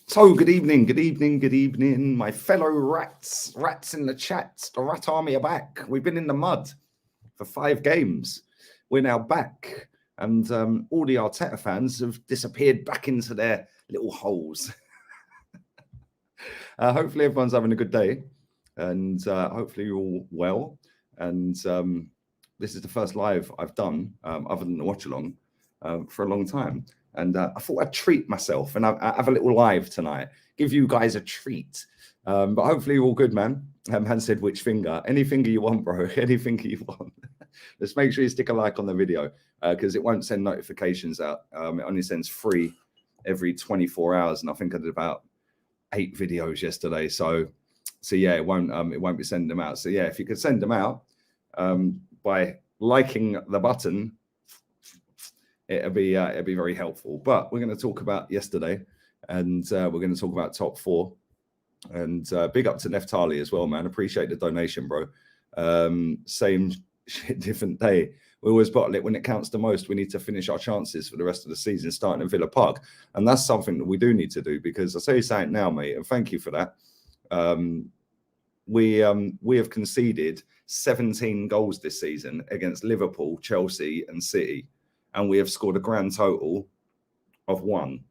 So, good evening, my fellow rats in the chat. The rat army are back. We've been in the mud for 5 games. We're now back, and all the Arteta fans have disappeared back into their little holes. Hopefully, everyone's having a good day, and hopefully, you're all well. And this is the first live I've done, other than the watch along, for a long time. And I thought I'd treat myself and I have a little live tonight, give you guys a treat. But hopefully you're all good, man. Han said, which finger? Any finger you want, bro. Any finger you want. Just make sure you stick a like on the video because it won't send notifications out. It only sends 3 every 24 hours. And I think I did about 8 videos yesterday. So yeah, it won't be sending them out. So yeah, if you could send them out by liking the button, it'll be very helpful. But we're going to talk about yesterday, and we're going to talk about top 4. And big up to Neftali as well, man. Appreciate the donation, bro. Same shit, different day. We always bottle it when it counts the most. We need to finish our chances for the rest of the season, starting at Villa Park, and that's something that we do need to do. Because I'll tell you something now, mate, and thank you for that. We have conceded 17 goals this season against Liverpool, Chelsea, and City. And we have scored a grand total of 1,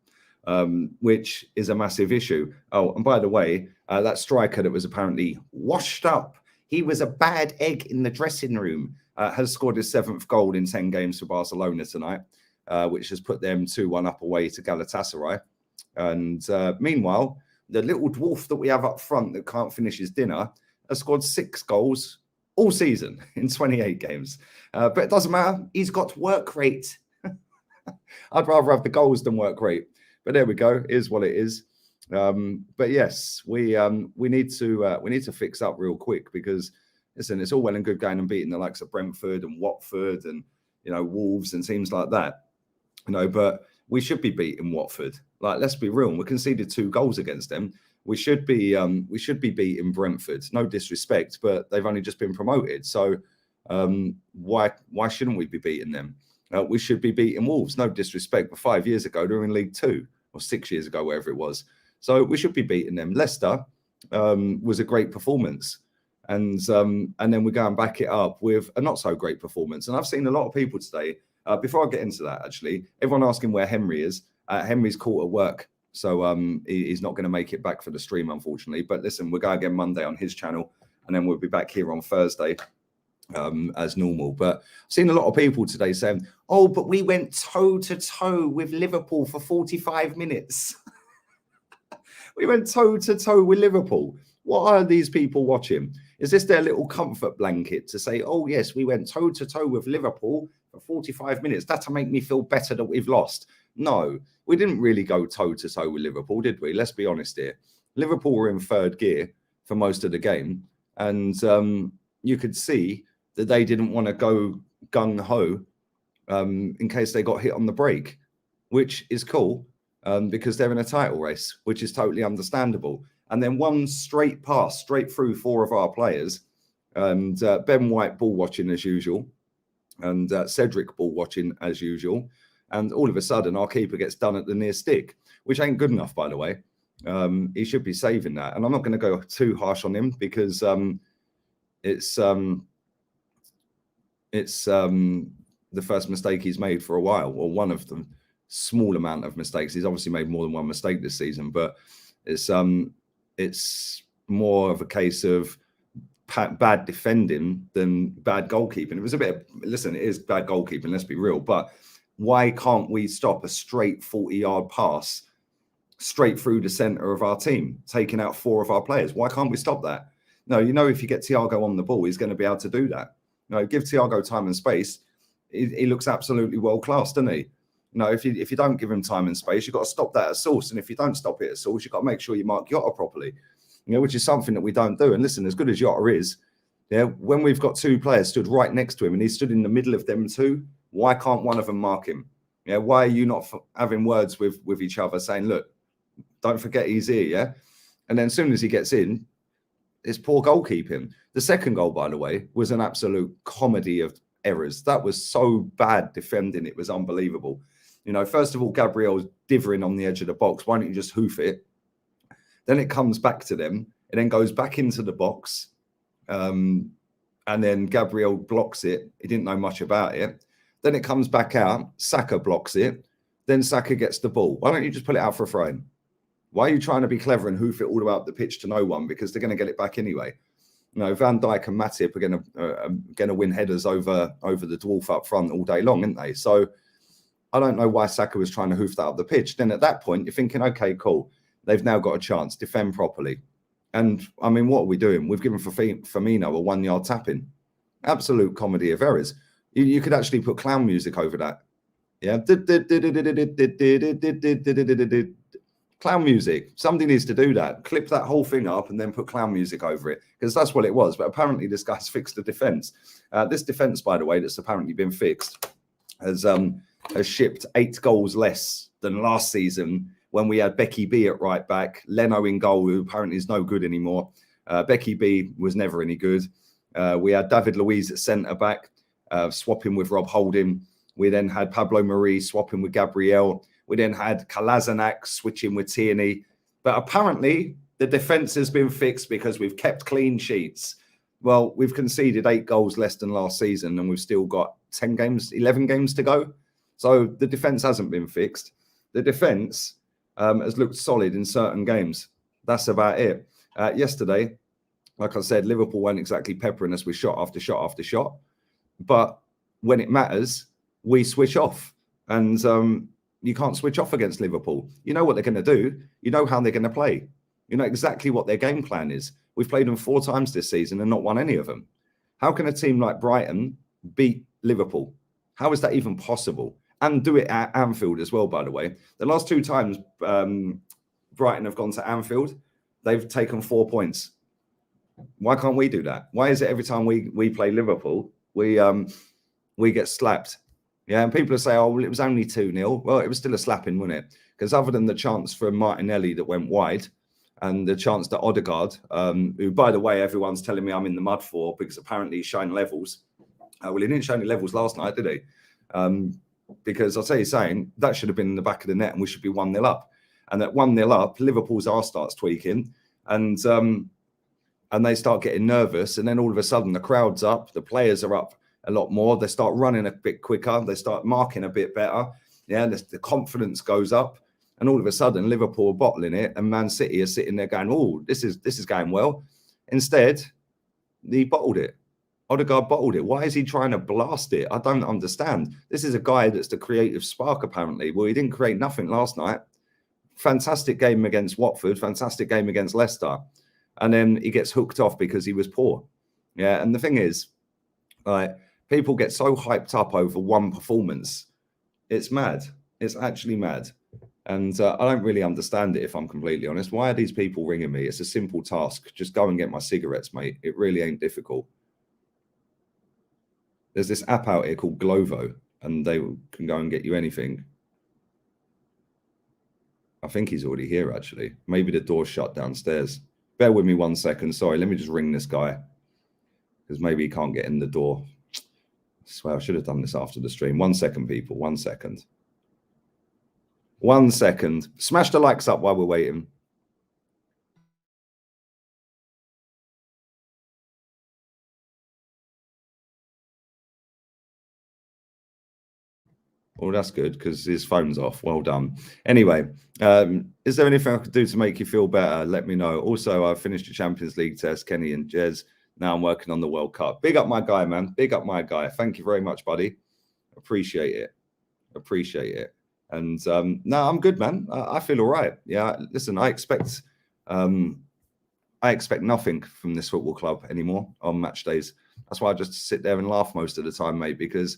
which is a massive issue. Oh, and by the way, that striker that was apparently washed up, he was a bad egg in the dressing room, has scored his 7th goal in 10 games for Barcelona tonight, which has put them 2-1 up away to Galatasaray. And meanwhile, the little dwarf that we have up front that can't finish his dinner has scored 6 goals all season in 28 games. But it doesn't matter. He's got work rate. I'd rather have the goals than work rate. But there we go. It is what it is. But yes, we need to fix up real quick because listen, it's all well and good going and beating the likes of Brentford and Watford and Wolves and teams like that. But we should be beating Watford. Like, let's be real. We conceded 2 goals against them. We should be beating Brentford. No disrespect, but they've only just been promoted. So why shouldn't we be beating them? We should be beating Wolves. No disrespect, but 5 years ago they were in League 2 or 6 years ago, wherever it was. So we should be beating them. Leicester was a great performance, and then we're going back it up with a not so great performance. And I've seen a lot of people today. Before I get into that, actually, everyone asking where Henry is. Henry's caught at work. So he's not going to make it back for the stream, unfortunately. But listen, we'll go again Monday on his channel, and then we'll be back here on Thursday as normal. But I've seen a lot of people today saying, oh, but we went toe-to-toe with Liverpool for 45 minutes. We went toe-to-toe with Liverpool. What are these people watching? Is this their little comfort blanket to say, oh, yes, we went toe-to-toe with Liverpool for 45 minutes? That'll make me feel better that we've lost. No, we didn't really go toe-to-toe with Liverpool, did we? Let's be honest here. Liverpool were in 3rd gear for most of the game. And you could see that they didn't want to go gung-ho in case they got hit on the break, which is cool because they're in a title race, which is totally understandable. And then one straight pass, straight through 4 of our players. And Ben White ball watching as usual. And Cedric ball watching as usual. And all of a sudden, our keeper gets done at the near stick, which ain't good enough, by the way. He should be saving that. And I'm not going to go too harsh on him because it's the first mistake he's made for a while, or one of the small amount of mistakes. He's obviously made more than one mistake this season, but it's more of a case of bad defending than bad goalkeeping. It was a bit, listen, it is bad goalkeeping, let's be real, but why can't we stop a straight 40-yard pass straight through the centre of our team, taking out 4 of our players? Why can't we stop that? No, if you get Thiago on the ball, he's going to be able to do that. Give Thiago time and space. He looks absolutely world-class, doesn't he? If you don't give him time and space, you've got to stop that at source. And if you don't stop it at source, you've got to make sure you mark Jota properly, which is something that we don't do. And listen, as good as Jota is, when we've got 2 players stood right next to him and he stood in the middle of them 2, why can't one of them mark him? Why are you not having words with each other saying, look, don't forget he's here, yeah? And then as soon as he gets in, it's poor goalkeeping. The second goal, by the way, was an absolute comedy of errors. That was so bad defending. It was unbelievable. First of all, Gabriel's dithering on the edge of the box. Why don't you just hoof it? Then it comes back to them. It then goes back into the box. And then Gabriel blocks it. He didn't know much about it. Then it comes back out. Saka blocks it. Then Saka gets the ball. Why don't you just put it out for a throw-in? Why are you trying to be clever and hoof it all the way up the pitch to no one? Because they're going to get it back anyway. You know, Van Dijk and Matip are going to win headers over the dwarf up front all day long, aren't they? So I don't know why Saka was trying to hoof that up the pitch. Then at that point, you're thinking, okay, cool. They've now got a chance. Defend properly. And, I mean, what are we doing? We've given Firmino a 1-yard tap-in. Absolute comedy of errors. You could actually put clown music over that. Yeah. Clown music. Somebody needs to do that. Clip that whole thing up and then put clown music over it, because that's what it was. But apparently this guy's fixed the defence. This defence, by the way, that's apparently been fixed, has shipped 8 goals less than last season when we had Becky B at right back, Leno in goal, who apparently is no good anymore. Becky B was never any good. We had David Luiz at centre back, swapping with Rob Holding. We then had Pablo Mari swapping with Gabriel. We then had Kolasinac switching with Tierney. But apparently the defence has been fixed because we've kept clean sheets. Well, we've conceded 8 goals less than last season, and we've still got 11 games to go. So the defence hasn't been fixed. The defence has looked solid in certain games. That's about it. Yesterday, like I said, Liverpool weren't exactly peppering us with shot after shot after shot. But when it matters, we switch off. And you can't switch off against Liverpool. You know what they're going to do. You know how they're going to play. You know exactly what their game plan is. We've played them 4 times this season and not won any of them. How can a team like Brighton beat Liverpool? How is that even possible? And do it at Anfield as well, by the way. The last 2 times Brighton have gone to Anfield, they've taken 4 points. Why can't we do that? Why is it every time we play Liverpool, we get slapped? Yeah, and people say, oh, well, it was only 2-0. Well, it was still a slapping, wasn't it? Because other than the chance for Martinelli that went wide and the chance that Odegaard, who, by the way, everyone's telling me I'm in the mud for because apparently he's showing levels. Well, he didn't show any levels last night, did he? Because I'll tell you saying, that should have been in the back of the net and we should be 1-0 up. And at 1-0 up, Liverpool's arse starts tweaking and they start getting nervous. And then all of a sudden, the crowd's up, the players are up a lot more. They start running a bit quicker. They start marking a bit better. Yeah, the confidence goes up. And all of a sudden, Liverpool are bottling it and Man City are sitting there going, oh, this is going well. Instead, he bottled it. Odegaard bottled it. Why is he trying to blast it? I don't understand. This is a guy that's the creative spark, apparently. Well, he didn't create nothing last night. Fantastic game against Watford. Fantastic game against Leicester. And then he gets hooked off because he was poor. Yeah, and the thing is, people get so hyped up over one performance. It's mad. It's actually mad. And I don't really understand it, if I'm completely honest. Why are these people ringing me? It's a simple task. Just go and get my cigarettes, mate. It really ain't difficult. There's this app out here called Glovo, and they can go and get you anything. I think he's already here, actually. Maybe the door's shut downstairs. Bear with me 1 second. Sorry, let me just ring this guy, because maybe he can't get in the door. I swear I should have done this after the stream. 1 second, people. 1 second. 1 second. Smash the likes up while we're waiting. Oh, that's good, because his phone's off. Well done. Anyway, is there anything I could do to make you feel better? Let me know. Also, I finished the Champions League test, Kenny and Jez. Now I'm working on the World Cup. Big up my guy, man. Big up my guy. Thank you very much, buddy. Appreciate it. Appreciate it. And no, I'm good, man. I feel all right. Yeah, listen, I expect nothing from this football club anymore on match days. That's why I just sit there and laugh most of the time, mate, because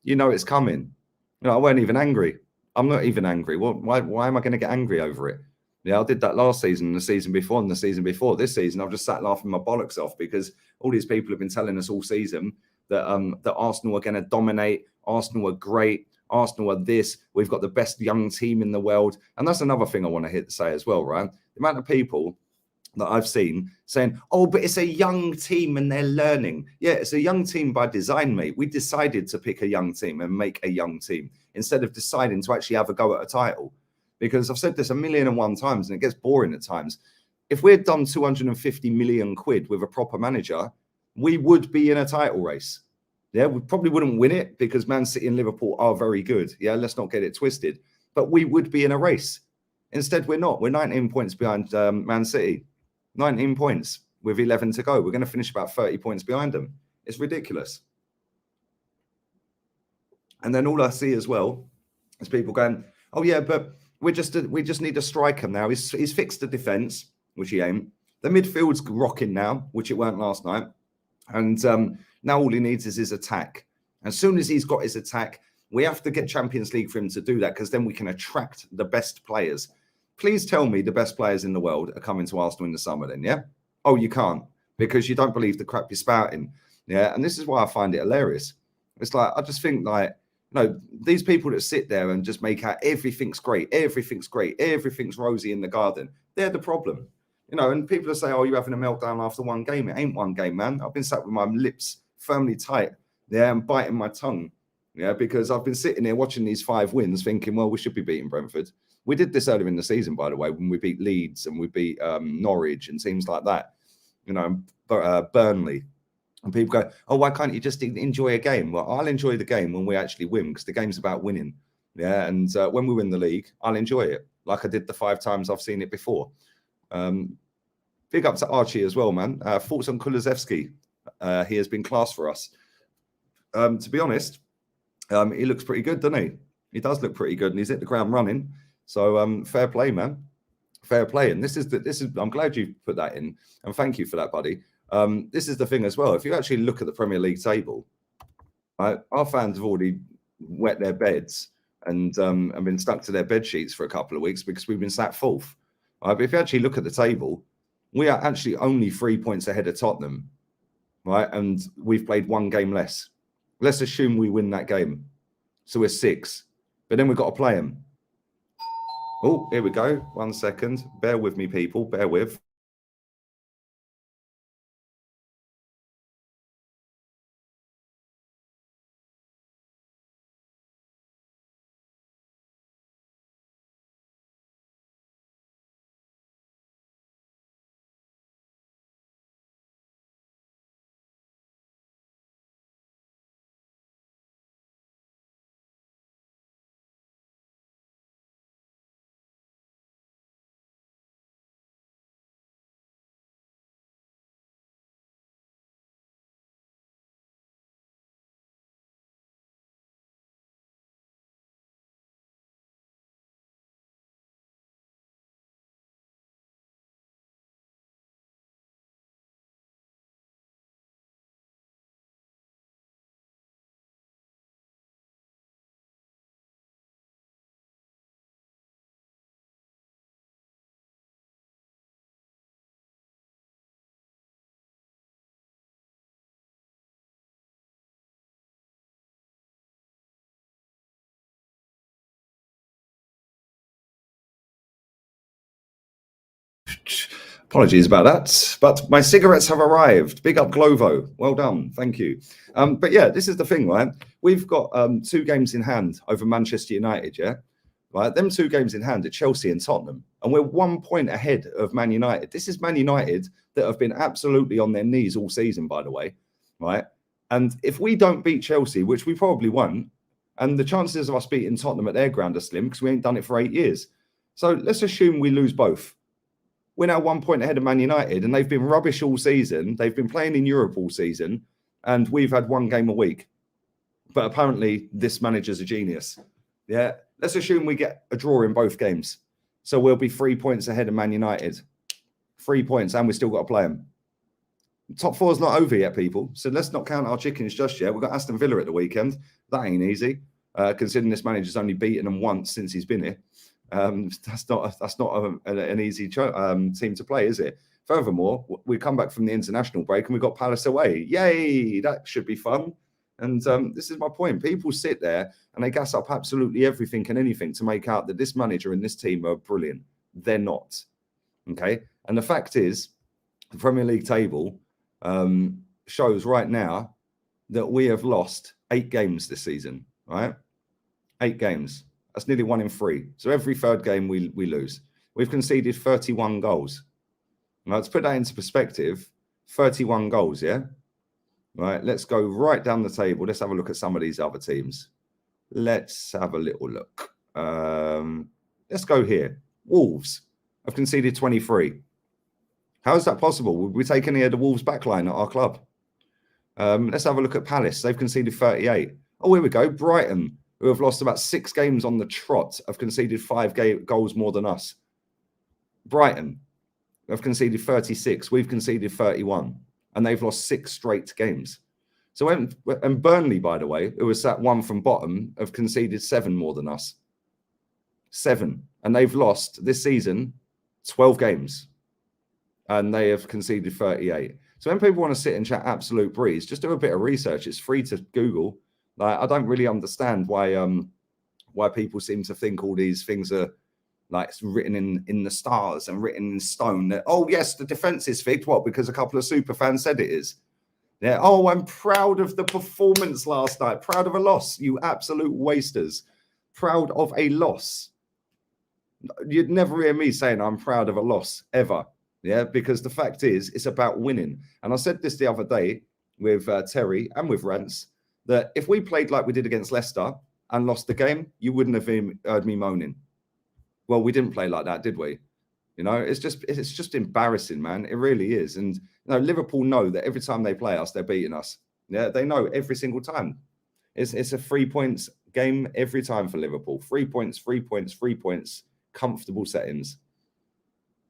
you know it's coming. You know, I weren't even angry. I'm not even angry. Why am I going to get angry over it? Yeah, I did that last season, the season before, and the season before. This season, I've just sat laughing my bollocks off because all these people have been telling us all season that that Arsenal are going to dominate. Arsenal are great. Arsenal are this. We've got the best young team in the world. And that's another thing I want to say as well, right? The amount of people that I've seen saying, oh, but it's a young team and they're learning. Yeah, it's a young team by design, mate. We decided to pick a young team and make a young team instead of deciding to actually have a go at a title. Because I've said this 1,001,001 times and it gets boring at times. if we'd done 250 million quid with a proper manager, we would be in a title race. Yeah, we probably wouldn't win it because Man City and Liverpool are very good. Yeah, let's not get it twisted. But we would be in a race. Instead, we're not. We're 19 points behind Man City. 19 points with 11 to go. We're going to finish about 30 points behind them. It's ridiculous. And then all I see as well is people going, "Oh yeah, but we just need a striker now. He's fixed the defence, which he ain't. The midfield's rocking now, which it weren't last night. And now all he needs is his attack. As soon as he's got his attack, we have to get Champions League for him to do that because then we can attract the best players." Please tell me the best players in the world are coming to Arsenal in the summer then, yeah? Oh, you can't because you don't believe the crap you're spouting. Yeah, and this is why I find it hilarious. It's like, I just think like, no, these people that sit there and just make out everything's great, everything's rosy in the garden, they're the problem. You know, and people are saying, "Oh, you're having a meltdown after one game." It ain't one game, man. I've been sat with my lips firmly tight, yeah, and biting my tongue, yeah, because I've been sitting here watching these 5 wins thinking, well, we should be beating Brentford. We did this earlier in the season, by the way, when we beat Leeds and we beat Norwich and teams like that, you know, Burnley. And people go, "Oh, why can't you just enjoy a game?" Well, I'll enjoy the game when we actually win because the game's about winning. Yeah, and when we win the league, I'll enjoy it like I did the 5 times I've seen it before. Big up to Archie as well, man. Thoughts on Kulusevski? He has been class for us. To be honest, he looks pretty good, doesn't he? He does look pretty good, and he's hit the ground running. So fair play, man. Fair play. And this is I'm glad you put that in, and thank you for that, buddy. This is the thing as well. If you actually look at the Premier League table, right, our fans have already wet their beds and been stuck to their bed sheets for a couple of weeks because we've been sat fourth. Right? But if you actually look at the table, we are actually only 3 points ahead of Tottenham, right? And we've played 1 game less. Let's assume we win that game. So we're 6. But then we've got to play them. Oh, here we go. 1 second. Bear with me, people. Bear with. Apologies about that, but my cigarettes have arrived. Big up Glovo. Well done. Thank you. But yeah, this is the thing, right? We've got 2 games in hand over Manchester United, yeah? Right? Them 2 games in hand are Chelsea and Tottenham. And we're 1 point ahead of Man United. This is Man United that have been absolutely on their knees all season, by the way, right? And if we don't beat Chelsea, which we probably won't, and the chances of us beating Tottenham at their ground are slim because we ain't done it for 8 years. So let's assume we lose both. We're now 1 point ahead of Man United, and they've been rubbish all season. They've been playing in Europe all season, and we've had 1 game a week. But apparently, this manager's a genius. Yeah, let's assume we get a draw in both games. So we'll be 3 points ahead of Man United. 3 points, and we've still got to play them. Top 4's not over yet, people. So let's not count our chickens just yet. We've got Aston Villa at the weekend. That ain't easy, considering this manager's only beaten them once since he's been here. That's not an easy team to play, is it? Furthermore, we come back from the international break and we've got Palace away. Yay! That should be fun. And this is my point. People sit there and they gas up absolutely everything and anything to make out that this manager and this team are brilliant. They're not. Okay? And the fact is, the Premier League table shows right now that we have lost 8 games this season, right? 8 games. That's nearly 1 in 3. So every third game we lose. We've conceded 31 goals. Now, to put that into perspective, 31 goals, yeah? Right, let's go right down the table. Let's have a look at some of these other teams. Let's have a little look. Let's go here. Wolves have conceded 23. How is that possible? Would we take any of the Wolves backline at our club? Let's have a look at Palace. They've conceded 38. Oh, here we go. Brighton, who have lost about 6 games on the trot, have conceded 5 goals more than us. Brighton have conceded 36. We've conceded 31. And they've lost 6 straight games. So, and Burnley, by the way, who was sat 1 from bottom, have conceded 7 more than us. 7. And they've lost this season 12 games. And they have conceded 38. So when people want to sit and chat absolute breeze, just do a bit of research. It's free to Google. Like, I don't really understand why people seem to think all these things are like written in the stars and written in stone. That, oh, yes, the defense is fixed. What? Because a couple of super fans said it is. Yeah. Oh, I'm proud of the performance last night. Proud of a loss. You absolute wasters. Proud of a loss. You'd never hear me saying I'm proud of a loss ever. Yeah, because the fact is, it's about winning. And I said this the other day with Terry and with Rance, that if we played like we did against Leicester and lost the game, you wouldn't have heard me moaning. Well, we didn't play like that, did we? You know, it's just embarrassing, man. It really is. And you know, Liverpool know that every time they play us, they're beating us. Yeah, they know every single time. It's a 3 points game every time for Liverpool. 3 points, 3 points, 3 points, comfortable settings.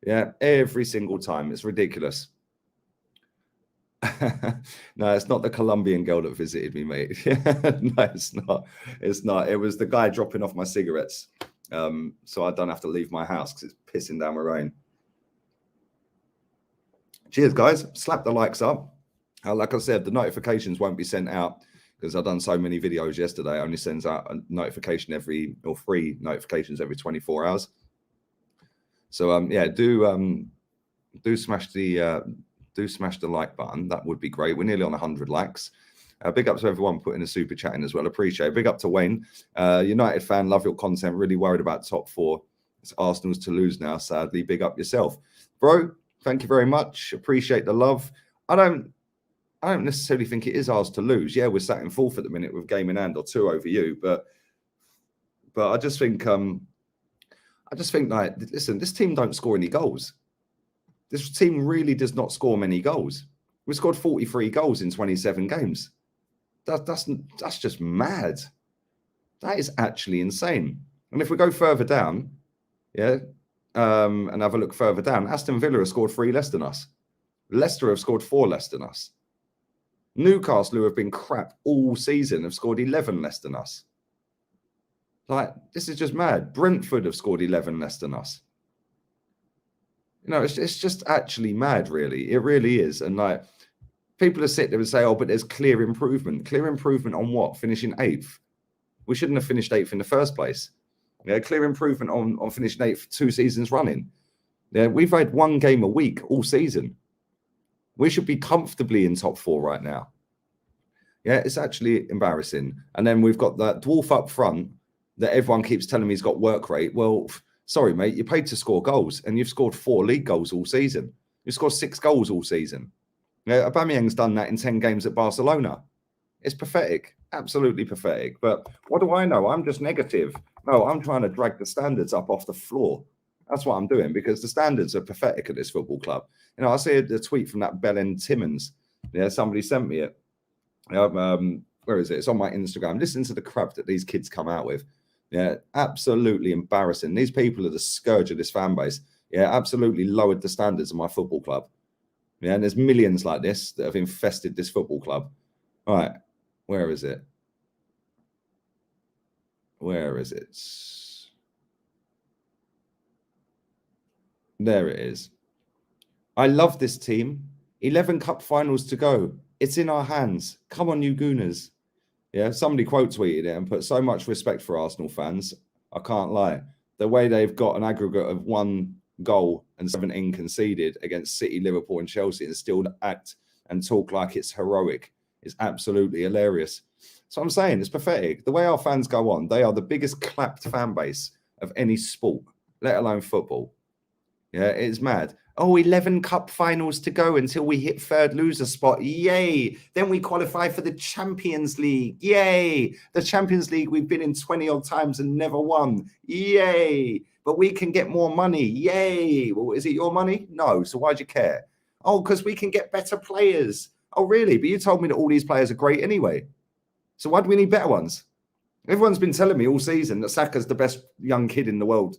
Yeah, every single time. It's ridiculous. No, it's not the Colombian girl that visited me, mate. No, it's not. It's not. It was the guy dropping off my cigarettes. So I don't have to leave my house because it's pissing down my rain. Cheers, guys. Slap the likes up. Like I said, the notifications won't be sent out because I've done so many videos yesterday. It only sends out a notification 3 notifications every 24 hours. So yeah, do smash the like button. That would be great. We're nearly on 100 likes. Big up to everyone putting a super chat in as well. Appreciate it. Big up to Wayne, United fan. Love your content. Really worried about top 4. It's Arsenal's to lose now. Sadly, big up yourself, bro. Thank you very much. Appreciate the love. I don't necessarily think it is ours to lose. Yeah, we're sat in 4th at the minute with game in hand or 2 over you, but I just think like, listen, this team don't score any goals. This team really does not score many goals. We scored 43 goals in 27 games. That's just mad. That is actually insane. And if we go further down, yeah, and have a look further down, Aston Villa have scored 3 less than us. Leicester have scored 4 less than us. Newcastle, who have been crap all season, have scored 11 less than us. Like, this is just mad. Brentford have scored 11 less than us. You know, it's just actually mad, really. It really is. And like, people are sit there and say, oh, but there's clear improvement. Clear improvement on what? Finishing 8th. We shouldn't have finished 8th in the first place. Yeah, clear improvement on finishing 8th 2 seasons running. Yeah, we've had 1 game a week all season. We should be comfortably in top 4 right now. Yeah, it's actually embarrassing. And then we've got that dwarf up front that everyone keeps telling me he's got work rate. Well, sorry, mate, you're paid to score goals, and you've scored 4 league goals all season. You've scored 6 goals all season. Yeah, Aubameyang's done that in 10 games at Barcelona. It's pathetic, absolutely pathetic. But what do I know? I'm just negative. No, I'm trying to drag the standards up off the floor. That's what I'm doing, because the standards are pathetic at this football club. You know, I see a tweet from that Belen Timmons. Yeah, somebody sent me it. Where is it? It's on my Instagram. Listen to the crap that these kids come out with. Yeah, absolutely embarrassing. These people are the scourge of this fan base. Yeah, absolutely lowered the standards of my football club. Yeah, and there's millions like this that have infested this football club. All right, where is it? Where is it? There it is. I love this team. 11 cup finals to go. It's in our hands. Come on, you Gooners. Yeah, somebody quote tweeted it and put so much respect for Arsenal fans. I can't lie. The way they've got an aggregate of 1 goal and 17 conceded against City, Liverpool, and Chelsea and still act and talk like it's heroic is absolutely hilarious. So I'm saying it's pathetic. The way our fans go on, they are the biggest clapped fan base of any sport, let alone football. Yeah, it's mad. Oh, 11 cup finals to go until we hit third loser spot. Yay. Then we qualify for the Champions League. Yay. The Champions League we've been in 20 odd times and never won. Yay. But we can get more money. Yay. Well, is it your money? No. So why'd you care? Oh, because we can get better players. Oh, really? But you told me that all these players are great anyway. So why do we need better ones? Everyone's been telling me all season that Saka's the best young kid in the world.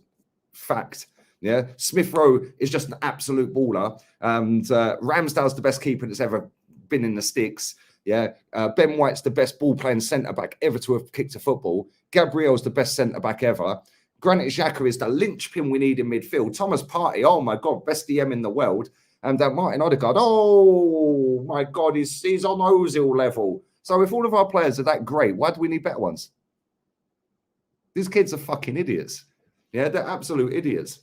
Fact. Yeah, Smith Rowe is just an absolute baller, and Ramsdale's the best keeper that's ever been in the sticks. Yeah, Ben White's the best ball-playing centre-back ever to have kicked a football. Gabriel's the best centre-back ever. Granit Xhaka is the linchpin we need in midfield. Thomas Partey, oh my God, best DM in the world. And Martin Odegaard, oh my God, he's on Ozil level. So if all of our players are that great, why do we need better ones? These kids are fucking idiots. Yeah, they're absolute idiots.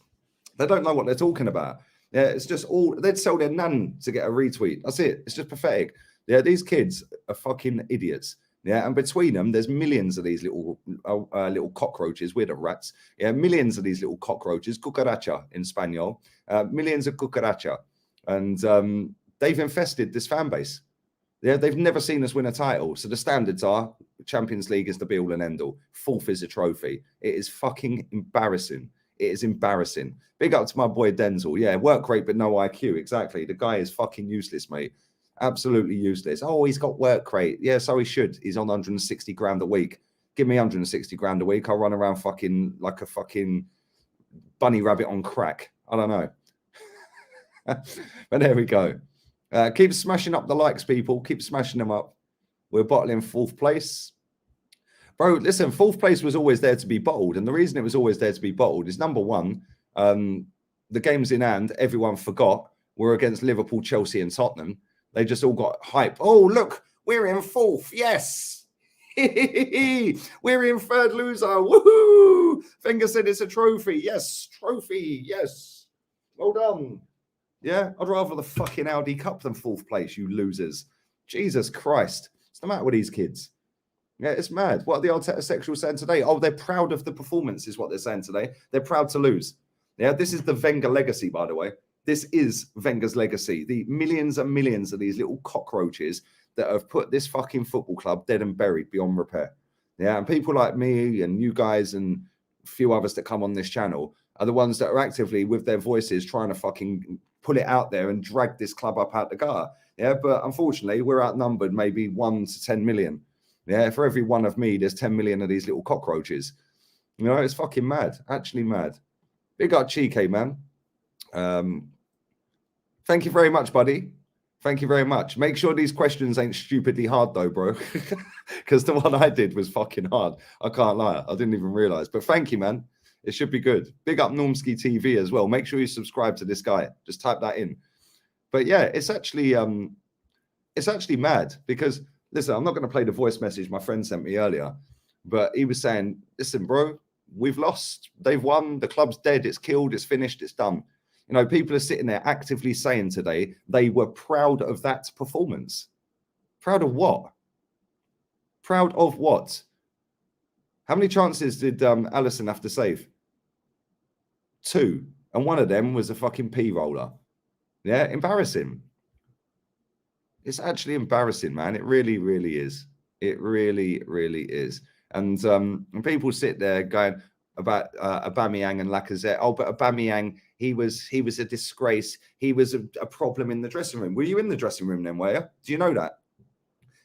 They don't know what they're talking about. Yeah, it's just all, they'd sell their nan to get a retweet. That's it. It's just pathetic. Yeah, these kids are fucking idiots. Yeah, and between them, there's millions of these little cockroaches. We're the rats. Yeah, millions of these little cockroaches, cucaracha in Spanish. Millions of cucaracha. And they've infested this fan base. Yeah, they've never seen us win a title. So the standards are Champions League is the be all and end all. Fourth is a trophy. It is fucking embarrassing. It is embarrassing. Big up to my boy Denzel. Yeah, work rate, but no IQ. Exactly. The guy is fucking useless, mate. Absolutely useless. Oh, he's got work rate. Yeah, so he should. He's on 160 grand a week. Give me 160 grand a week. I'll run around fucking like a fucking bunny rabbit on crack. I don't know. But there we go. Keep smashing up the likes, people. Keep smashing them up. We're bottling fourth place. Bro, listen, fourth place was always there to be bottled. And the reason it was always there to be bottled is, number one, the games in hand, everyone forgot, were against Liverpool, Chelsea and Tottenham. They just all got hype. Oh, look, we're in fourth. Yes. We're in third loser. Woohoo. Wenger said it's a trophy. Yes, trophy. Yes. Well done. Yeah, I'd rather the fucking Audi Cup than fourth place, you losers. Jesus Christ. What's the matter with these kids? Yeah, it's mad. What are the Arteta sexuals saying today? Oh, they're proud of the performance is what they're saying today. They're proud to lose. Yeah, this is the Wenger legacy, by the way. This is Wenger's legacy. The millions and millions of these little cockroaches that have put this fucking football club dead and buried beyond repair. Yeah, and people like me and you guys and a few others that come on this channel are the ones that are actively with their voices trying to fucking pull it out there and drag this club up out the gutter. Yeah, but unfortunately, we're outnumbered maybe 1 to 10 million. Yeah, for every one of me, there's 10 million of these little cockroaches. You know, it's fucking mad. Actually mad. Big up Chike, man. Thank you very much, buddy. Thank you very much. Make sure these questions ain't stupidly hard, though, bro. Because the one I did was fucking hard. I can't lie. I didn't even realize. But thank you, man. It should be good. Big up Normski TV as well. Make sure you subscribe to this guy. Just type that in. But yeah, it's actually mad because, listen, I'm not going to play the voice message my friend sent me earlier, but he was saying, listen, bro, we've lost. They've won. The club's dead. It's killed. It's finished. It's done. You know, people are sitting there actively saying today they were proud of that performance. Proud of what? Proud of what? How many chances did Alisson have to save? 2. And one of them was a fucking P-roller. Yeah, embarrassing. It's actually embarrassing, man. It really, really is. It really, really is. And people sit there going about Aubameyang and Lacazette. Oh, but Aubameyang, he was a disgrace. He was a problem in the dressing room. Were you in the dressing room then, were you? Do you know that?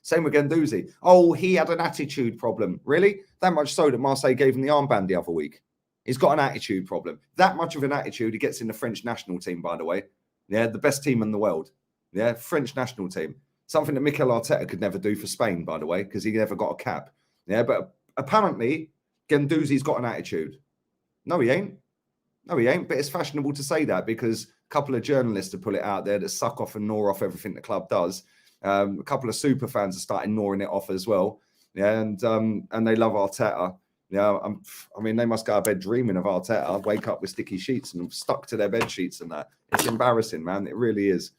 Same with Guendouzi. Oh, he had an attitude problem. Really? That much so that Marseille gave him the armband the other week. He's got an attitude problem. That much of an attitude, he gets in the French national team, by the way. Yeah, the best team in the world. Yeah, French national team. Something that Mikel Arteta could never do for Spain, by the way, because he never got a cap. Yeah, but apparently, Guendouzi's got an attitude. No, he ain't. No, he ain't. But it's fashionable to say that because a couple of journalists have put it out there that suck off and gnaw off everything the club does. A couple of super fans are starting gnawing it off as well. Yeah, and they love Arteta. Yeah, I mean, they must go to bed dreaming of Arteta, wake up with sticky sheets and stuck to their bed sheets and that. It's embarrassing, man. It really is.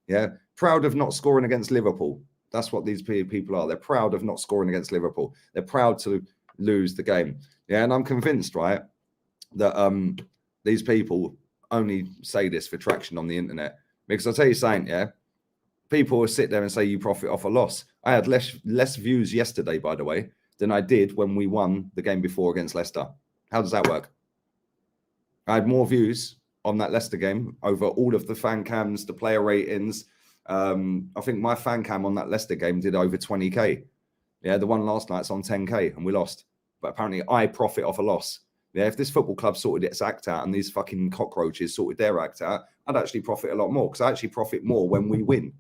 Yeah, proud of not scoring against Liverpool. That's what these people are. They're proud of not scoring against Liverpool. They're proud to lose the game. Yeah, and I'm convinced, right, that these people only say this for traction on the internet, because I'll tell you something, yeah, people will sit there and say you profit off a loss. I had less views yesterday, by the way, than I did when we won the game before against Leicester. How does that work? I had more views on that Leicester game over all of the fan cams, the player ratings. I think my fan cam on that Leicester game did over 20k. Yeah, the one last night's on 10k and we lost. But apparently I profit off a loss. Yeah, if this football club sorted its act out and these fucking cockroaches sorted their act out, I'd actually profit a lot more, because I actually profit more when we win.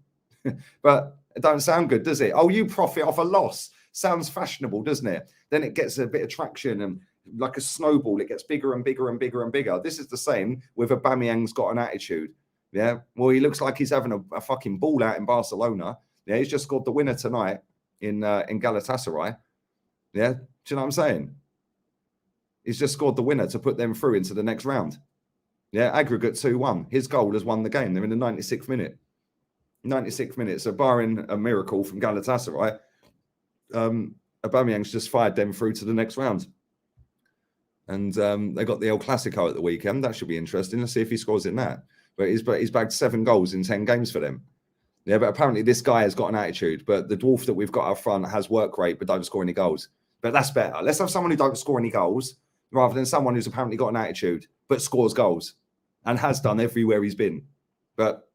But it don't sound good, does it? Oh, you profit off a loss. Sounds fashionable, doesn't it? Then it gets a bit of traction, and like a snowball, it gets bigger and bigger and bigger and bigger. This is the same with Aubameyang's got an attitude. Yeah, well, he looks like he's having a fucking ball out in Barcelona. Yeah, he's just scored the winner tonight in Galatasaray. Yeah, do you know what I'm saying? He's just scored the winner to put them through into the next round. Yeah, aggregate 2-1. His goal has won the game. They're in the 96th minute. 96th minute. So barring a miracle from Galatasaray, Aubameyang's just fired them through to the next round. And they got the El Clasico at the weekend. That should be interesting. Let's see if he scores in that. But he's bagged 7 goals in 10 games for them. Yeah, but apparently this guy has got an attitude. But the dwarf that we've got up front has work rate but don't score any goals. But that's better. Let's have someone who don't score any goals rather than someone who's apparently got an attitude but scores goals and has done everywhere he's been. But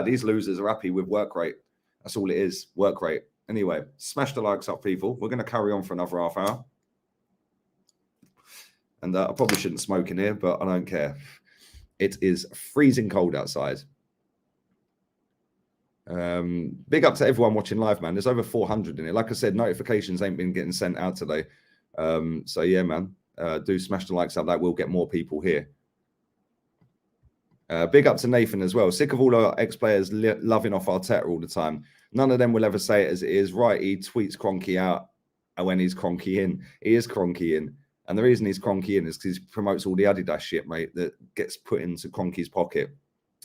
these losers are happy with work rate. That's all it is, work rate. Anyway, smash the likes up, people. We're going to carry on for another half hour. And I probably shouldn't smoke in here, but I don't care. It is freezing cold outside. Big up to everyone watching live, man. There's over 400 in it. Like I said, notifications ain't been getting sent out today. So yeah, man, do smash the likes up. That will get more people here. Big up to Nathan as well. Sick of all our ex-players loving off Arteta all the time. None of them will ever say it as it is. Right, he tweets Kroenke out when he's Kroenke in. He is Kroenke in. And the reason he's Kroenke in is because he promotes all the Adidas shit, mate, that gets put into Kroenke's pocket.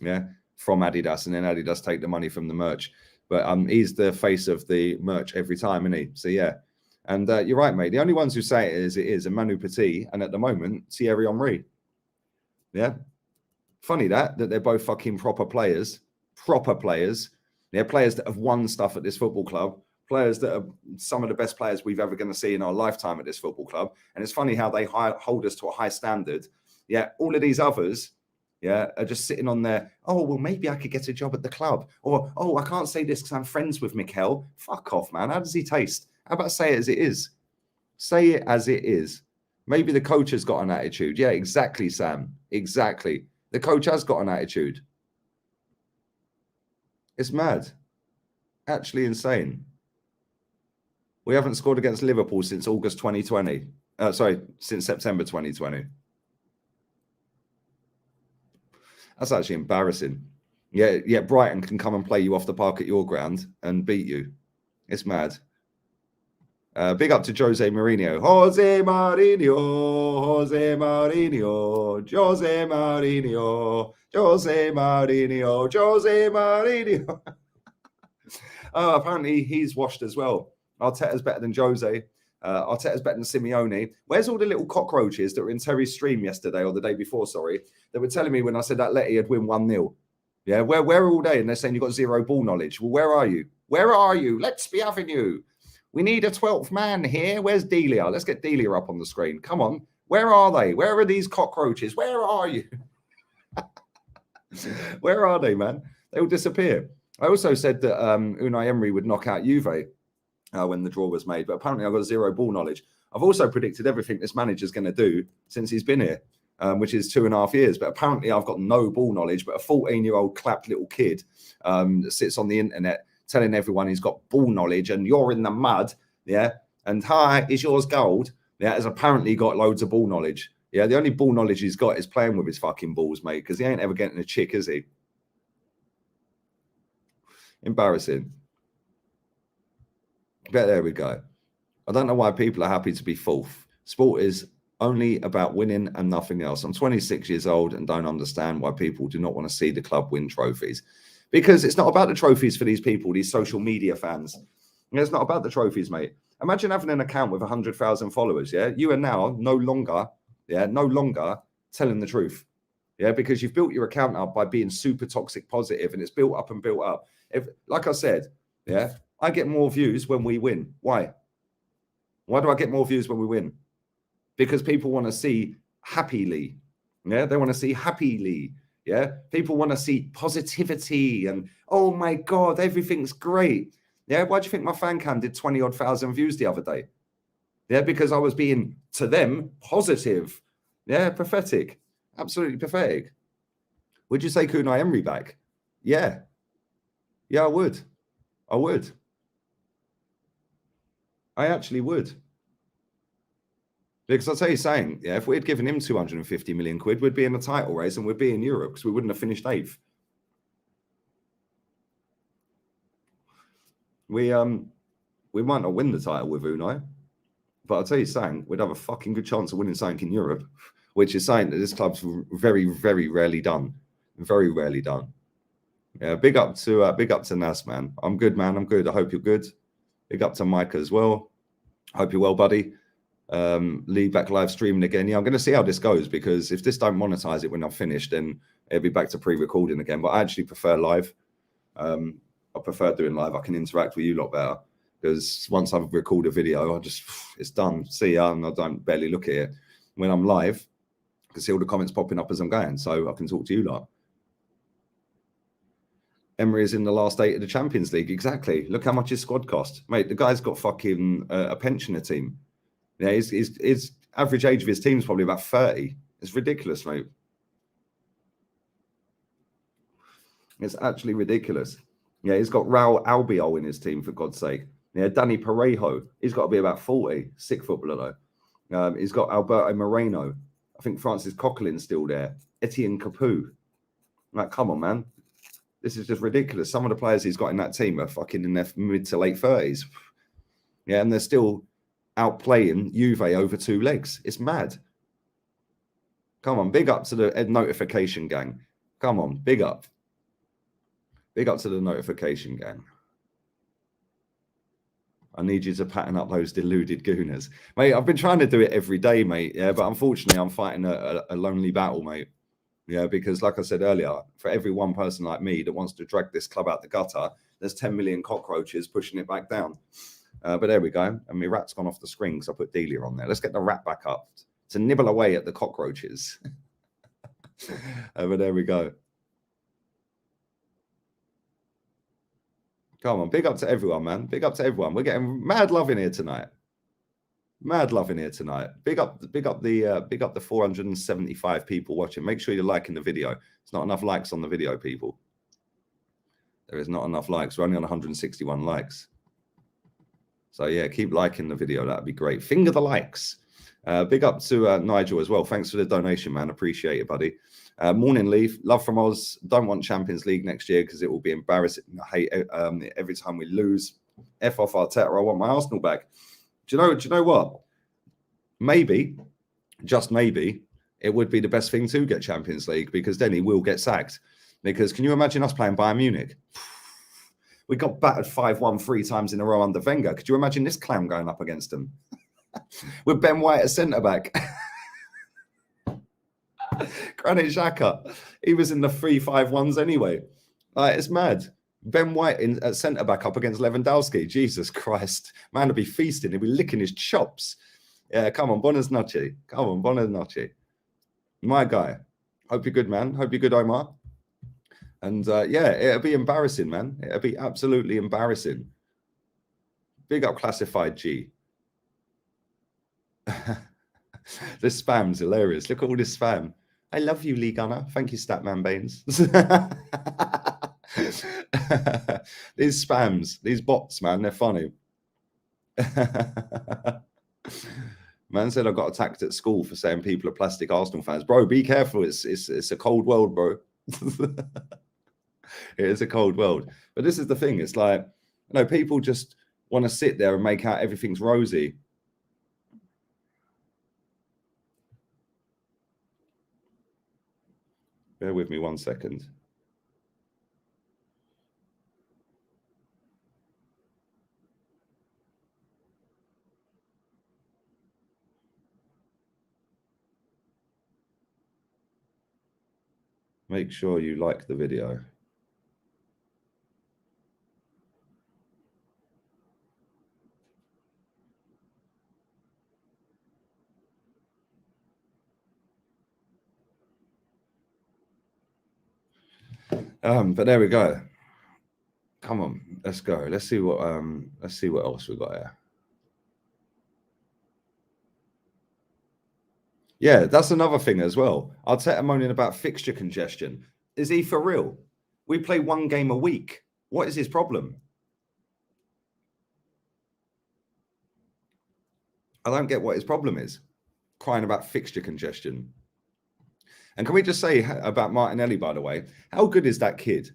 Yeah, from Adidas, and then Adidas take the money from the merch. But he's the face of the merch every time, isn't he? So yeah. And you're right, mate. The only ones who say it is Manu Petit, and at the moment, Thierry Henry. Yeah. Funny that they're both fucking proper players. Proper players. They're players that have won stuff at this football club. Players that are some of the best players we've ever going to see in our lifetime at this football club. And it's funny how they hold us to a high standard. Yeah, all of these others, yeah, are just sitting on there. Oh, well, maybe I could get a job at the club. Or, oh, I can't say this because I'm friends with Mikel. Fuck off, man. How does he taste? How about say it as it is? Say it as it is. Maybe the coach has got an attitude. Yeah, exactly, Sam. Exactly. The coach has got an attitude. It's mad. Actually insane. We haven't scored against Liverpool since August 2020. Since September 2020. That's actually embarrassing. Yeah, Brighton can come and play you off the park at your ground and beat you. It's mad. Big up to Jose Mourinho. Jose Mourinho, Jose Mourinho, Jose Mourinho, Jose Mourinho, Jose Mourinho. Oh, apparently he's washed as well. Arteta's better than Jose. Arteta's better than Simeone. Where's all the little cockroaches that were in Terry's stream yesterday or the day before, sorry, that were telling me when I said that Letty had win 1-0? Yeah, where are all day? And they're saying you've got zero ball knowledge. Well, where are you? Where are you? Let's be having you. We need a 12th man here. Where's Delia? Let's get Delia up on the screen. Come on. Where are they? Where are these cockroaches? Where are you? Where are they, man? They will disappear. I also said that Unai Emery would knock out Juve when the draw was made, but apparently I've got zero ball knowledge. I've also predicted everything this manager's going to do since he's been here, which is 2.5 years. But apparently I've got no ball knowledge, but a 14-year-old clapped little kid that sits on the internet telling everyone he's got ball knowledge and you're in the mud, yeah, and hi, is yours gold? Yeah, has apparently got loads of ball knowledge. Yeah, the only ball knowledge he's got is playing with his fucking balls, mate, because he ain't ever getting a chick, is he? Embarrassing. But there we go. I don't know why people are happy to be fourth. Sport is only about winning and nothing else. I'm 26 years old and don't understand why people do not want to see the club win trophies. Because it's not about the trophies for these people, these social media fans. It's not about the trophies, mate. Imagine having an account with 100,000 followers, yeah? You are now no longer telling the truth. Yeah, because you've built your account up by being super toxic positive, and it's built up and built up. If, like I said, yeah, I get more views when we win. Why? Why do I get more views when we win? Because people want to see happily. Yeah, they want to see happily. Yeah, people want to see positivity and, oh my God, everything's great. Yeah, why do you think my fan cam did 20 odd thousand views the other day? Yeah, because I was being, to them, positive. Yeah, pathetic. Absolutely pathetic. Would you say Kunai Emery back? Yeah. Yeah, I would. I would. I actually would. Because I'll tell you something, yeah, if we had given him 250 million quid, we'd be in a title race and we'd be in Europe because we wouldn't have finished 8th. We might not win the title with Unai, but I'll tell you something, we'd have a fucking good chance of winning something in Europe, which is something that this club's very, very rarely done. Very rarely done. Yeah, big up to Nas, man. I'm good, man. I'm good. I hope you're good. Big up to Micah as well. Hope you're well, buddy. Lead back live streaming again. Yeah, I'm going to see how this goes, because if this don't monetize it when I'm finished, then it'll be back to pre-recording again. But I actually prefer live. I prefer doing live. I can interact with you a lot better, because once I've recorded a video, it's done. See ya, and I don't barely look at it. When I'm live, I can see all the comments popping up as I'm going, so I can talk to you lot. Emery is in the last 8 of the Champions League. Exactly. Look how much his squad cost, mate. The guy's got fucking a pensioner team. Yeah, his average age of his team is probably about 30. It's ridiculous, mate. It's actually ridiculous. Yeah, he's got Raul Albiol in his team, for God's sake. Yeah, Danny Parejo, he's got to be about 40. Sick footballer, though. He's got Alberto Moreno. I think Francis Coquelin's still there. Etienne Capoue. Like, come on, man. This is just ridiculous. Some of the players he's got in that team are fucking in their mid to late 30s. Yeah, and they're still outplaying Juve over 2 legs. It's mad. Come on, big up to the notification gang. Come on, big up. Big up to the notification gang. I need you to pattern up those deluded gooners. Mate, I've been trying to do it every day, mate. Yeah, but unfortunately, I'm fighting a lonely battle, mate. Yeah, because like I said earlier, for every one person like me that wants to drag this club out the gutter, there's 10 million cockroaches pushing it back down. But there we go. And my rat's gone off the screen because I put Delia on there. Let's get the rat back up to nibble away at the cockroaches. But there we go. Come on, big up to everyone, man. Big up to everyone. We're getting mad love in here tonight. Mad love in here tonight. Big up the 475 people watching. Make sure you're liking the video. It's not enough likes on the video, people. There is not enough likes. We're only on 161 likes. So yeah, keep liking the video. That'd be great. Finger the likes. Big up to Nigel as well. Thanks for the donation, man. Appreciate it, buddy. Morning, Leaf. Love from Oz. Don't want Champions League next year because it will be embarrassing. I hate every time we lose. F off Arteta. I want my Arsenal back. Do you know what? Maybe, just maybe, it would be the best thing to get Champions League, because then he will get sacked. Because can you imagine us playing Bayern Munich? We got battered 5-1 3 times in a row under Wenger. Could you imagine this clown going up against him? With Ben White as centre-back. Granit Xhaka, he was in the 3-5-1s anyway. It's mad. Ben White at centre-back up against Lewandowski. Jesus Christ. Man would be feasting. He'd be licking his chops. Yeah, come on, buenas noches. Come on, buenas noches. My guy. Hope you're good, man. Hope you're good, Omar. And yeah, it'll be embarrassing, man. It'll be absolutely embarrassing. Big up Classified G. This spam's hilarious. Look at all this spam. I love you, Lee Gunner. Thank you, Statman Baines. These spams, these bots, man, they're funny. Man said I got attacked at school for saying people are plastic Arsenal fans. Bro, be careful. It's a cold world, bro. It is a cold world. But this is the thing. It's like, you know, people just want to sit there and make out everything's rosy. Bear with me 1 second. Make sure you like the video. But there we go. Come on, let's go. Let's see what else we got here. Yeah, that's another thing as well. Arteta moaning about fixture congestion. Is he for real? We play one game a week. What is his problem? I don't get what his problem is. Crying about fixture congestion. And can we just say about Martinelli, by the way, how good is that kid?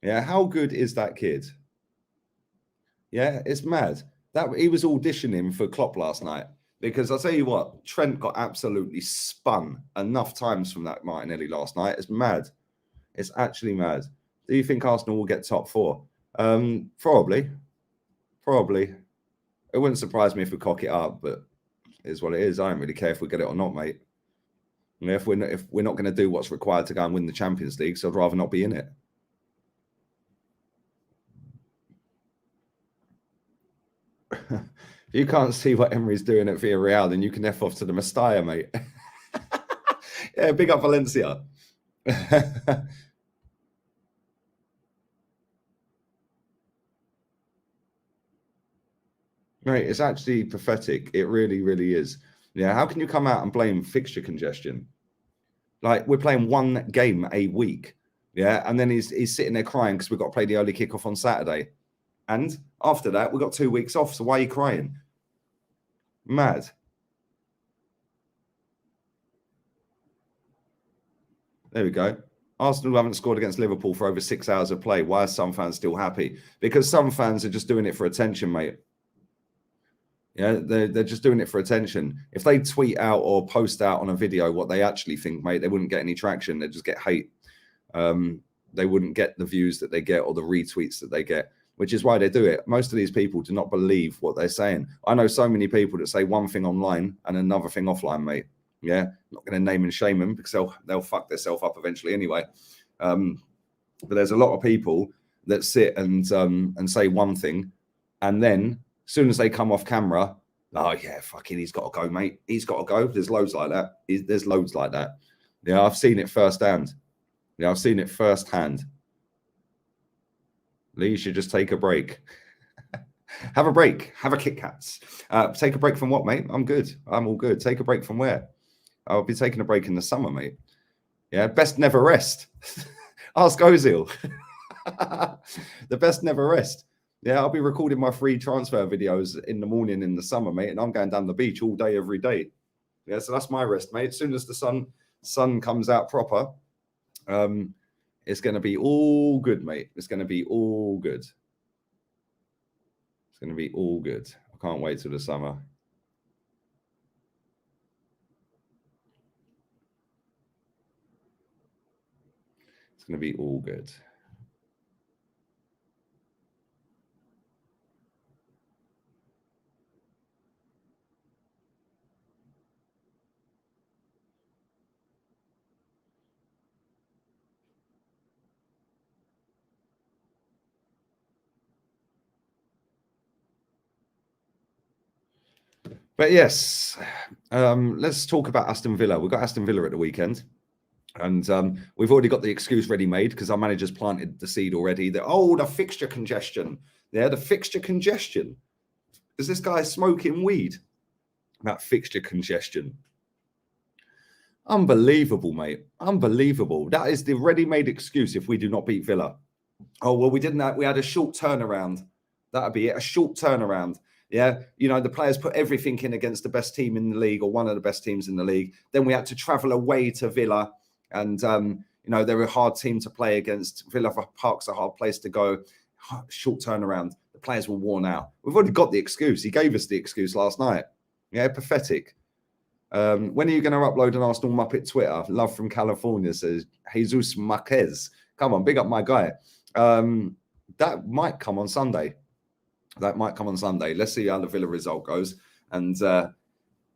Yeah, how good is that kid? Yeah, it's mad. That he was auditioning for Klopp last night. Because I'll tell you what, Trent got absolutely spun enough times from that Martinelli last night. It's mad. It's actually mad. Do you think Arsenal will get top 4? Probably. Probably. It wouldn't surprise me if we cock it up, but it is what it is. I don't really care if we get it or not, mate. You know, if we're not going to do what's required to go and win the Champions League, so I'd rather not be in it. If you can't see what Emery's doing at Villarreal, then you can F off to the Mestalla, mate. Yeah, big up Valencia. Mate, it's actually pathetic. It really, really is. Yeah, how can you come out and blame fixture congestion? Like, we're playing one game a week. Yeah, and then he's sitting there crying because we've got to play the early kickoff on Saturday. And after that, we've got 2 weeks off. So why are you crying? Mad. There we go. Arsenal haven't scored against Liverpool for over 6 hours of play. Why are some fans still happy? Because some fans are just doing it for attention, mate. Yeah, they're just doing it for attention. If they tweet out or post out on a video what they actually think, mate, they wouldn't get any traction. They'd just get hate. They wouldn't get the views that they get or the retweets that they get, which is why they do it. Most of these people do not believe what they're saying. I know so many people that say one thing online and another thing offline, mate. Yeah, I'm not going to name and shame them because they'll fuck themselves up eventually anyway. But there's a lot of people that sit and say one thing, and then as soon as they come off camera, oh yeah, fucking, he's got to go, mate. He's got to go. There's loads like that. There's loads like that. Yeah, I've seen it firsthand. Yeah, I've seen it firsthand. Lee, you should just take a break. Have a break. Have a Kit Kats. Take a break from what, mate? I'm good. I'm all good. Take a break from where? I'll be taking a break in the summer, mate. Yeah, best never rest. Ask Ozil. The best never rest. Yeah, I'll be recording my free transfer videos in the morning in the summer, mate, and I'm going down the beach all day, every day. Yeah, so that's my rest, mate. As soon as the sun comes out proper, it's going to be all good, mate. It's going to be all good. It's going to be all good. I can't wait till the summer. It's going to be all good. But yes, let's talk about Aston Villa. We've got Aston Villa at the weekend. And we've already got the excuse ready made because our manager's planted the seed already. The fixture congestion. Yeah, the fixture congestion. Is this guy smoking weed? That fixture congestion. Unbelievable, mate. Unbelievable. That is the ready-made excuse if we do not beat Villa. Oh, well, we didn't. We had a short turnaround. That'd be it. A short turnaround. Yeah, you know, the players put everything in against the best team in the league or one of the best teams in the league. Then we had to travel away to Villa. And, you know, they're a hard team to play against. Villa Park's a hard place to go. Short turnaround. The players were worn out. We've already got the excuse. He gave us the excuse last night. Yeah, pathetic. When are you going to upload an Arsenal Muppet Twitter? Love from California, says Jesus Marquez. Come on, big up my guy. That might come on Sunday. That might come on Sunday. Let's see how the Villa result goes. And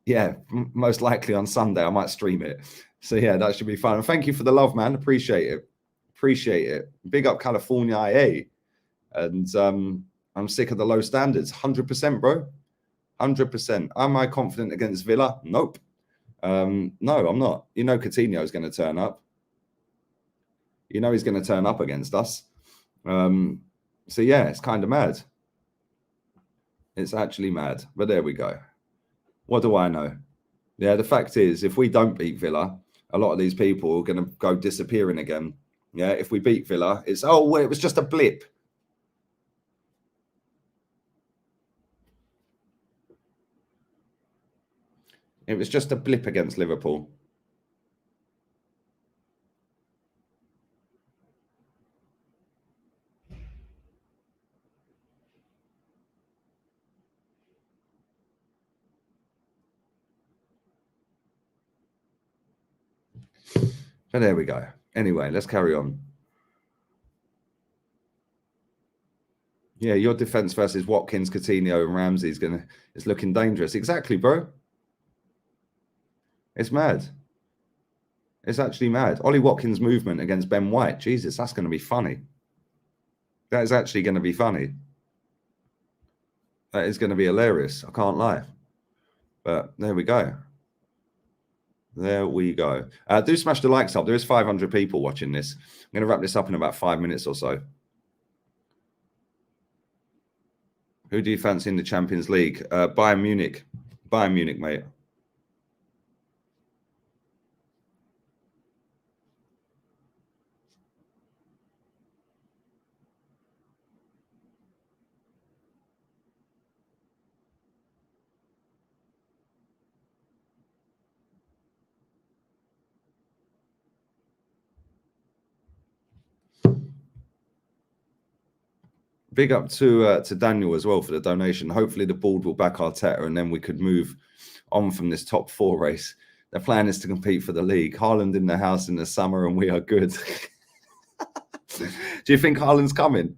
Yeah, most likely on Sunday I might stream it. So yeah, that should be fun. And thank you for the love, man. Appreciate it. Appreciate it. Big up California IA. And I'm sick of the low standards. 100%, bro. 100%. Am I confident against Villa? Nope. No, I'm not. You know Coutinho is going to turn up. You know he's going to turn up against us. So yeah, it's kind of mad. It's actually mad. But there we go. What do I know? Yeah, the fact is, if we don't beat Villa, a lot of these people are going to go disappearing again. Yeah, if we beat Villa, it's, oh, well, it was just a blip. It was just a blip against Liverpool. But there we go. Anyway, let's carry on. Yeah, your defense versus Watkins, Coutinho, and Ramsey is looking dangerous. Exactly, bro. It's mad. It's actually mad. Ollie Watkins' movement against Ben White. Jesus, that's going to be funny. That is actually going to be funny. That is going to be hilarious. I can't lie. But there we go. There we go. Do smash the likes up. There is 500 people watching this. I'm going to wrap this up in about 5 minutes or so. Who do you fancy in the Champions League? Bayern Munich. Bayern Munich, mate. Big up to Daniel as well for the donation. Hopefully the board will back Arteta and then we could move on from this top 4 race. The plan is to compete for the league. Haaland in the house in the summer and we are good. Do you think Haaland's coming?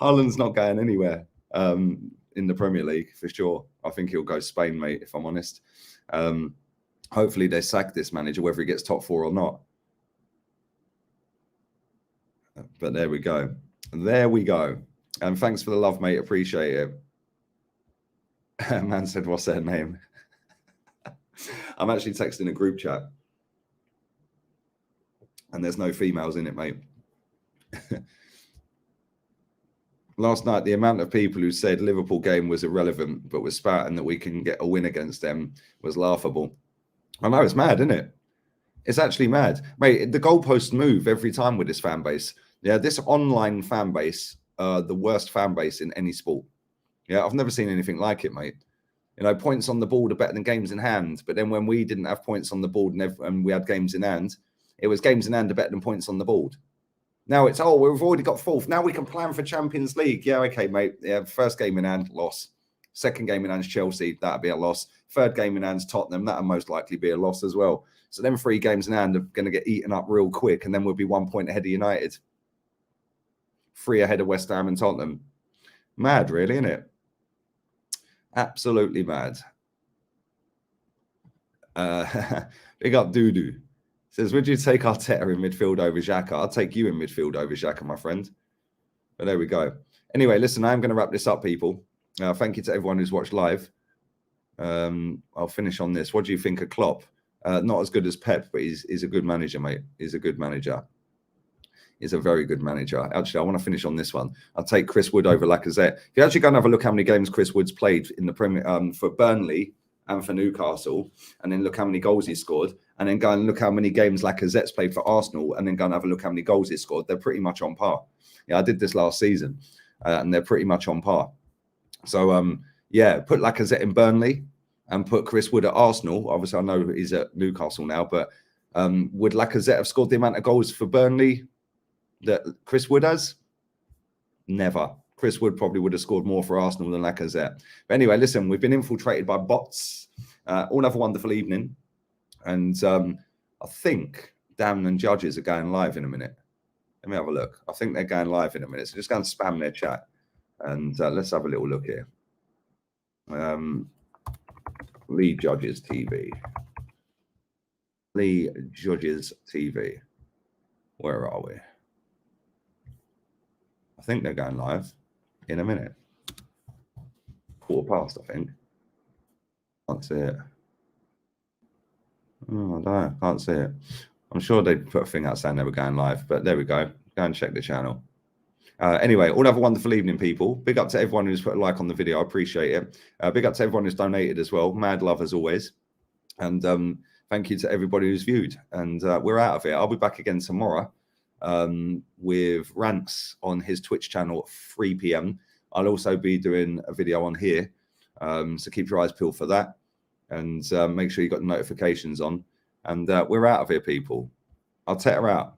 Haaland's not going anywhere in the Premier League for sure. I think he'll go Spain, mate, if I'm honest. Hopefully they sack this manager, whether he gets top 4 or not. But there we go. There we go. And thanks for the love, mate. Appreciate it. Man said, what's their name? I'm actually texting a group chat. And there's no females in it, mate. Last night, the amount of people who said Liverpool game was irrelevant, but was spouting that we can get a win against them was laughable. I know, it's mad, isn't it? It's actually mad. Mate, the goalposts move every time with this fan base. Yeah, this online fan base, the worst fan base in any sport. Yeah, I've never seen anything like it, mate. You know, points on the board are better than games in hand. But then when we didn't have points on the board and we had games in hand, it was games in hand are better than points on the board. Now it's, oh, we've already got 4th. Now we can plan for Champions League. Yeah, okay, mate. Yeah, first game in hand, loss. Second game in hand, Chelsea. That'd be a loss. Third game in hand, Tottenham. That'll most likely be a loss as well. So then 3 games in hand are going to get eaten up real quick, and then we'll be 1 point ahead of United. 3 ahead of West Ham and Tottenham. Mad, really, isn't it? Absolutely mad. Big up Doodoo. Says, would you take Arteta in midfield over Xhaka? I'll take you in midfield over Xhaka, my friend. But there we go. Anyway, listen, I'm going to wrap this up, people. Thank you to everyone who's watched live. I'll finish on this. What do you think of Klopp? Not as good as Pep, but he's a good manager, mate. He's a good manager. He's a very good manager. Actually, I want to finish on this one. I'll take Chris Wood over Lacazette. If you actually go and have a look how many games Chris Wood's played in the Premier for Burnley and for Newcastle, and then look how many goals he scored, and then go and look how many games Lacazette's played for Arsenal, and then go and have a look how many goals he scored, they're pretty much on par. Yeah, I did this last season, and they're pretty much on par. So, yeah, put Lacazette in Burnley and put Chris Wood at Arsenal. Obviously, I know he's at Newcastle now, but would Lacazette have scored the amount of goals for Burnley that Chris Wood has? Never. Chris Wood probably would have scored more for Arsenal than Lacazette. But anyway, listen, we've been infiltrated by bots. All have a wonderful evening. And I think Damn and Judges are going live in a minute. Let me have a look. I think they're going live in a minute. So just go and spam their chat. And let's have a little look here. Lee Judges TV. Lee Judges TV. Where are we? I think they're going live in a minute. 1:15, I think. Can't see it. Oh, I don't know. Can't see it. I'm sure they put a thing out saying they were going live, but there we go. Go and check the channel. Anyway, all have a wonderful evening, people. Big up to everyone who's put a like on the video. I appreciate it. Big up to everyone who's donated as well. Mad love as always. And thank you to everybody who's viewed. And we're out of here. I'll be back again tomorrow with rants on his Twitch channel at 3 p.m. I'll also be doing a video on here. So keep your eyes peeled for that. And make sure you got the notifications on. And we're out of here, people. I'll take her out.